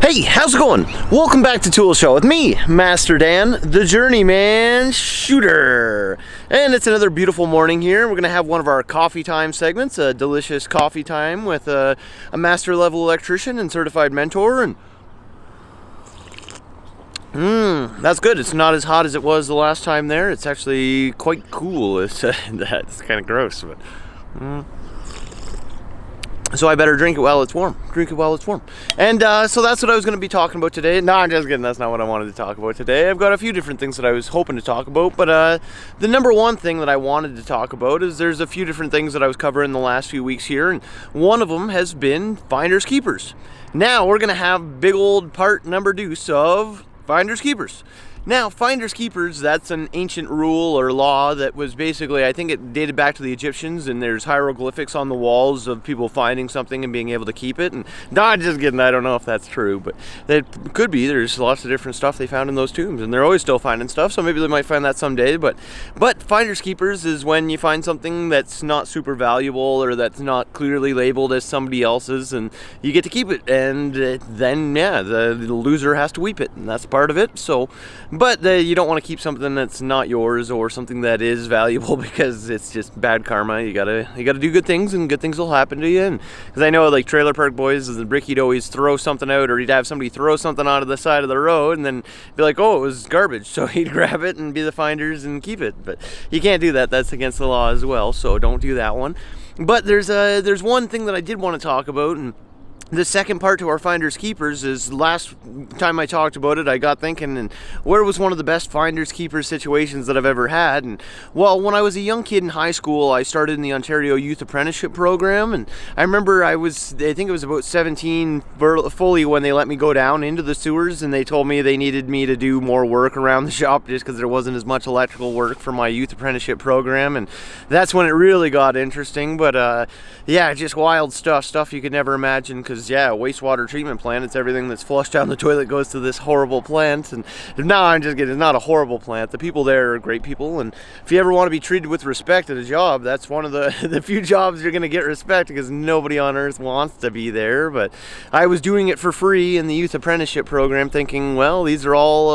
Hey, how's it going? Welcome back to Tool Show with me, Master Dan, the Journeyman shooter. And it's another beautiful morning here. We're going to have one of our coffee time segments, a delicious coffee time with a master level electrician and certified mentor. And that's good. It's not as hot as it was the last time there. It's actually quite cool. It's kind of gross, but so I better drink it while it's warm. Drink it while it's warm. And so that's what I was going to be talking about today. No, I'm just kidding. That's not what I wanted to talk about today. I've got a few different things that I was hoping to talk about. But the number one thing that I wanted to talk about is there's a few different things that I was covering the last few weeks here. And one of them has been finders keepers. Now we're going to have big old part number deuce of finders keepers. Now, finders keepers, that's an ancient rule or law that was basically, I think it dated back to the Egyptians, and there's hieroglyphics on the walls of people finding something and being able to keep it. And no, I'm just kidding, I don't know if that's true, but it could be. There's lots of different stuff they found in those tombs, and they're always still finding stuff, so maybe they might find that someday. But finders keepers is when you find something that's not super valuable or that's not clearly labeled as somebody else's, and you get to keep it, and then, yeah, the loser has to weep it, and that's part of it. So, but you don't want to keep something that's not yours or something that is valuable, because it's just bad karma. You gotta do good things, and good things will happen to you. And because I know, like Trailer Park Boys, the Brick, he'd always throw something out, or he'd have somebody throw something out of the side of the road, and then be like, "Oh, it was garbage," so he'd grab it and be the finders and keep it. But you can't do that. That's against the law as well. So don't do that one. But there's one thing that I did want to talk about, and the second part to our finders keepers is, last time I talked about it, I got thinking, and where was one of the best finders keepers situations that I've ever had? And well, when I was a young kid in high school, I started in the Ontario Youth Apprenticeship program, and I remember I think it was about 17 fully when they let me go down into the sewers, and they told me they needed me to do more work around the shop just because there wasn't as much electrical work for my youth apprenticeship program. And that's when it really got interesting. But yeah, just wild stuff you could never imagine, because yeah, wastewater treatment plant, it's everything that's flushed down the toilet goes to this horrible plant. And no, I'm just kidding, it's not a horrible plant. The people there are great people, and if you ever want to be treated with respect at a job, that's one of the few jobs you're going to get respect, because nobody on earth wants to be there. But I was doing it for free in the youth apprenticeship program, thinking, well, these are all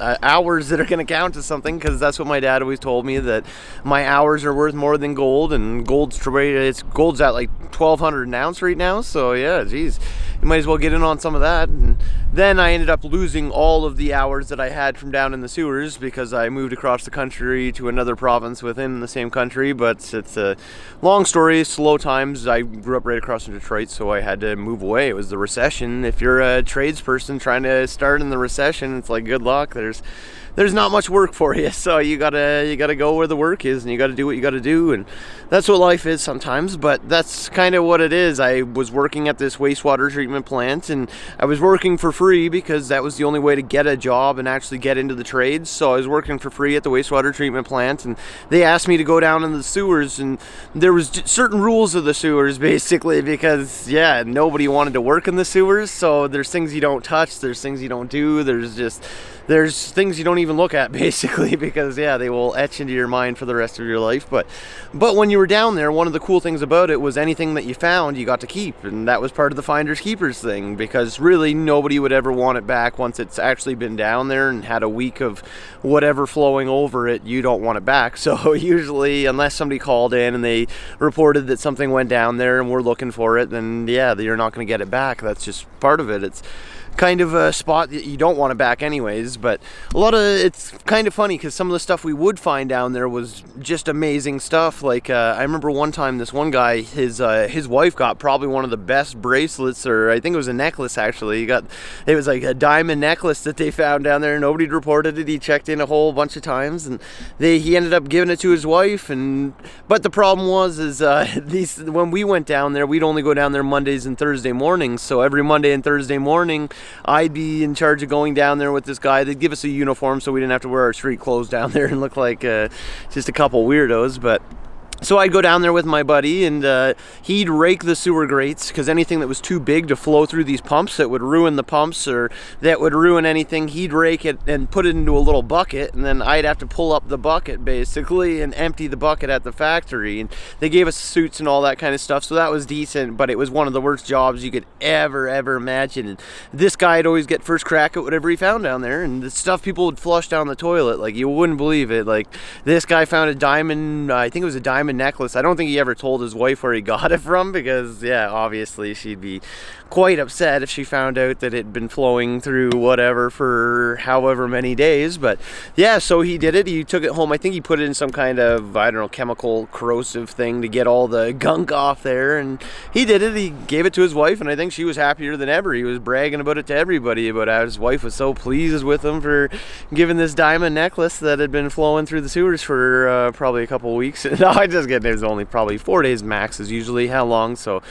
hours that are going to count to something, because that's what my dad always told me, that my hours are worth more than gold, and gold's at like 1,200 an ounce right now. So yeah, geez, you might as well get in on some of that. And then I ended up losing all of the hours that I had from down in the sewers, because I moved across the country to another province within the same country. But it's a long story, slow times. I grew up right across from Detroit, so I had to move away. It was the recession. If you're a tradesperson trying to start in the recession, it's like, good luck. There's not much work for you, so you gotta go where the work is, and you gotta do what you gotta do, and that's what life is sometimes. But that's kind of what it is. I was working at this wastewater treatment plant, and I was working for free because that was the only way to get a job and actually get into the trades. So I was working for free at the wastewater treatment plant, and they asked me to go down in the sewers, and there was certain rules of the sewers, basically, because yeah, nobody wanted to work in the sewers. So there's things you don't touch, there's things you don't do, there's things you don't even look at, basically, because yeah, they will etch into your mind for the rest of your life. But when you were down there, one of the cool things about it was anything that you found, you got to keep, and that was part of the finders keepers thing, because really nobody would ever want it back once it's actually been down there and had a week of whatever flowing over it. You don't want it back. So usually, unless somebody called in and they reported that something went down there and we're looking for it, then yeah, you're not going to get it back. That's just part of it. It's kind of a spot that you don't want it back anyways. But it's kind of funny, because some of the stuff we would find down there was just amazing stuff. Like I remember one time, this one guy, his wife got probably one of the best bracelets, or I think it was a necklace actually. It was like a diamond necklace that they found down there. Nobody'd reported it. He checked in a whole bunch of times, and he ended up giving it to his wife. But the problem was when we went down there, we'd only go down there Mondays and Thursday mornings. So every Monday and Thursday morning, I'd be in charge of going down there with this guy. They'd give us a uniform so we didn't have to wear our street clothes down there and look like just a couple weirdos. But So I'd go down there with my buddy, and he'd rake the sewer grates, because anything that was too big to flow through these pumps that would ruin the pumps or that would ruin anything, he'd rake it and put it into a little bucket, and then I'd have to pull up the bucket basically and empty the bucket at the factory. And they gave us suits and all that kind of stuff, so that was decent, but it was one of the worst jobs you could ever imagine. And this guy'd always get first crack at whatever he found down there, and the stuff people would flush down the toilet, like, you wouldn't believe it. Like, this guy found a diamond, I think it was a diamond necklace. I don't think he ever told his wife where he got it from, because yeah, obviously she'd be quite upset if she found out that it'd been flowing through whatever for however many days. But yeah, so he did it. He took it home. I think he put it in some kind of, I don't know, chemical corrosive thing to get all the gunk off there, and he did it. He gave it to his wife, and I think she was happier than ever. He was bragging about it to everybody about how his wife was so pleased with him for giving this diamond necklace that had been flowing through the sewers for probably a couple weeks. No, I just get it. It was only probably 4 days max is usually how long, so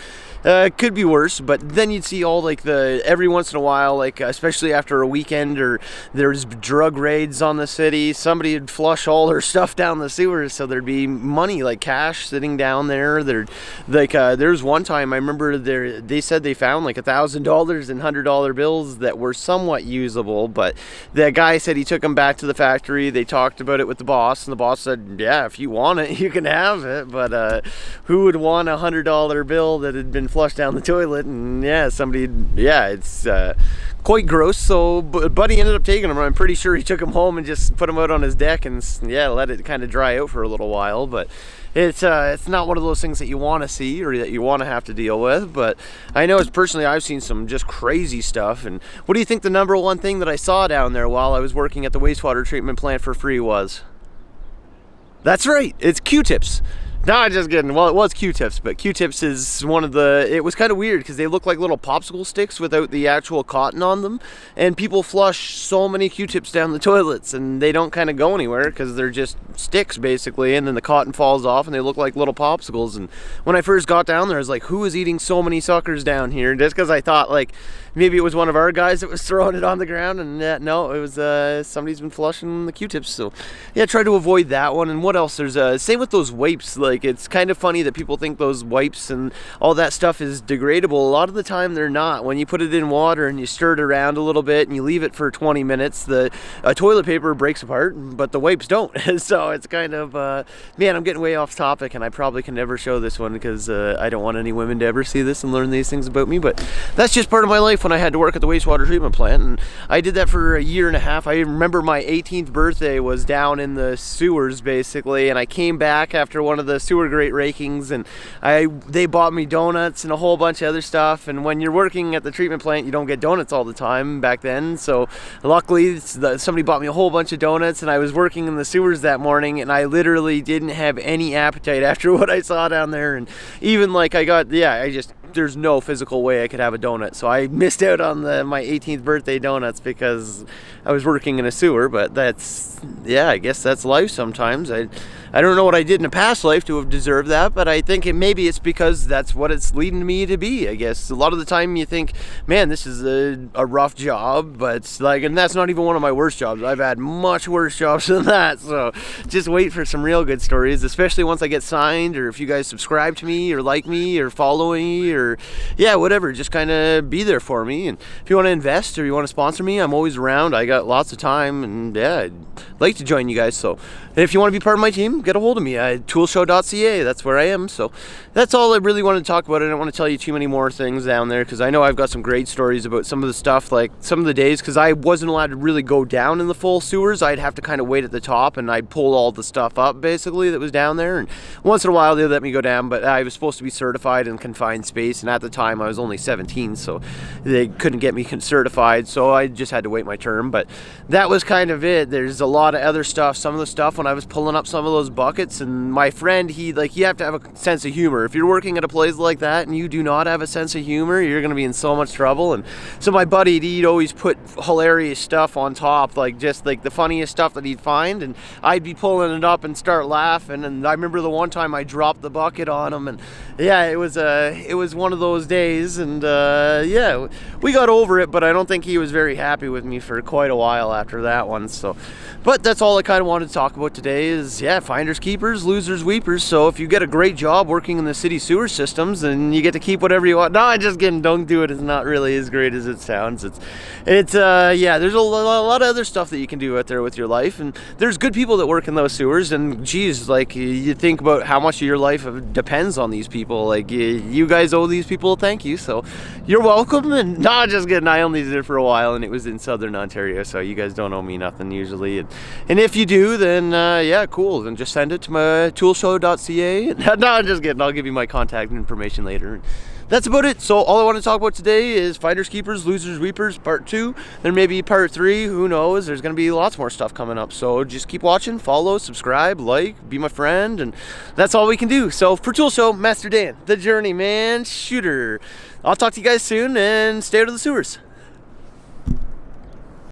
it could be worse. But then you'd see all like every once in a while, like especially after a weekend or there's drug raids on the city, somebody would flush all their stuff down the sewers, so there'd be money, like cash, sitting down there. There's one time I remember they said they found like $1,000 in $100 bills that were somewhat usable, but the guy said he took them back to the factory. They talked about it with the boss, and the boss said, yeah, if you want it, you can have it. But who would want a $100 bill that had been flushed down the toilet? And yeah, it's quite gross. So buddy ended up taking them. I'm pretty sure he took them home and just put them out on his deck and yeah, let it kind of dry out for a little while. But it's not one of those things that you want to see or that you want to have to deal with. But I know, as personally, I've seen some just crazy stuff. And what do you think the number one thing that I saw down there while I was working at the wastewater treatment plant for free was? That's right, it's Q-tips. No, I'm just kidding. Well, it was Q-tips, but Q-tips is it was kind of weird because they look like little popsicle sticks without the actual cotton on them, and people flush so many Q-tips down the toilets, and they don't kind of go anywhere because they're just sticks basically, and then the cotton falls off and they look like little popsicles. And when I first got down there, I was like, who is eating so many suckers down here? Just because I thought like maybe it was one of our guys that was throwing it on the ground, and no, it was somebody's been flushing the Q-tips. So yeah, try to avoid that one. And what else? There's same with those wipes. Like, it's kind of funny that people think those wipes and all that stuff is degradable. A lot of the time they're not. When you put it in water and you stir it around a little bit and you leave it for 20 minutes, the toilet paper breaks apart, but the wipes don't. So it's kind of man, I'm getting way off topic, and I probably can never show this one because I don't want any women to ever see this and learn these things about me. But that's just part of my life when I had to work at the wastewater treatment plant, and I did that for a year and a half. I remember my 18th birthday was down in the sewers basically, and I came back after one of the sewer grate rakings, and they bought me donuts and a whole bunch of other stuff. And when you're working at the treatment plant, you don't get donuts all the time back then, so luckily somebody bought me a whole bunch of donuts. And I was working in the sewers that morning, and I literally didn't have any appetite after what I saw down there. And even like there's no physical way I could have a donut, so I missed out on my 18th birthday donuts because I was working in a sewer. But I guess that's life sometimes. I don't know what I did in a past life to have deserved that, but I think maybe it's because that's what it's leading me to be. I guess a lot of the time you think, man, this is a rough job, but and that's not even one of my worst jobs. I've had much worse jobs than that. So just wait for some real good stories, especially once I get signed, or if you guys subscribe to me or like me or follow me or whatever, just kind of be there for me. And if you want to invest or you want to sponsor me, I'm always around. I got lots of time, and I'd like to join you guys. So if you want to be part of my team, get a hold of me at toolshow.ca. That's where I am. So that's all I really wanted to talk about. I don't want to tell you too many more things down there because I know I've got some great stories about some of the stuff, like some of the days, because I wasn't allowed to really go down in the full sewers. I'd have to kind of wait at the top, and I'd pull all the stuff up basically that was down there, and once in a while they'd let me go down, but I was supposed to be certified in confined space, and at the time I was only 17, so they couldn't get me certified, so I just had to wait my term. But that was kind of it. There's a lot of other stuff. Some of the stuff when I was pulling up some of those buckets, and my friend, you have to have a sense of humor. If you're working at a place like that and you do not have a sense of humor, you're going to be in so much trouble. And so my buddy, he'd always put hilarious stuff on top, like just like the funniest stuff that he'd find, and I'd be pulling it up and start laughing. And I remember the one time I dropped the bucket on him, and it was one one of those days, and yeah, we got over it, but I don't think he was very happy with me for quite a while after that one. So, but that's all I kind of wanted to talk about today is, yeah, finders keepers, losers weepers. So if you get a great job working in the city sewer systems, then you get to keep whatever you want. No, I'm just kidding. Don't do it. It's not really as great as it sounds. Yeah, there's a lot of other stuff that you can do out there with your life, and there's good people that work in those sewers, and geez, like, you think about how much of your life depends on these people. Like, you guys owe these people a thank you, so you're welcome. And no, just kidding. I only did it for a while, and it was in southern Ontario, so you guys don't owe me nothing usually. And if you do, then yeah, cool. Then just send it to my toolshow.ca. No, I'm just kidding. I'll give you my contact information later. That's about it. So all I want to talk about today is finders keepers, losers weepers, part 2. There may be part 3. Who knows? There's going to be lots more stuff coming up. So just keep watching, follow, subscribe, like, be my friend, and that's all we can do. So for Tool Show, Master Dan, the Journeyman shooter. I'll talk to you guys soon, and stay out of the sewers.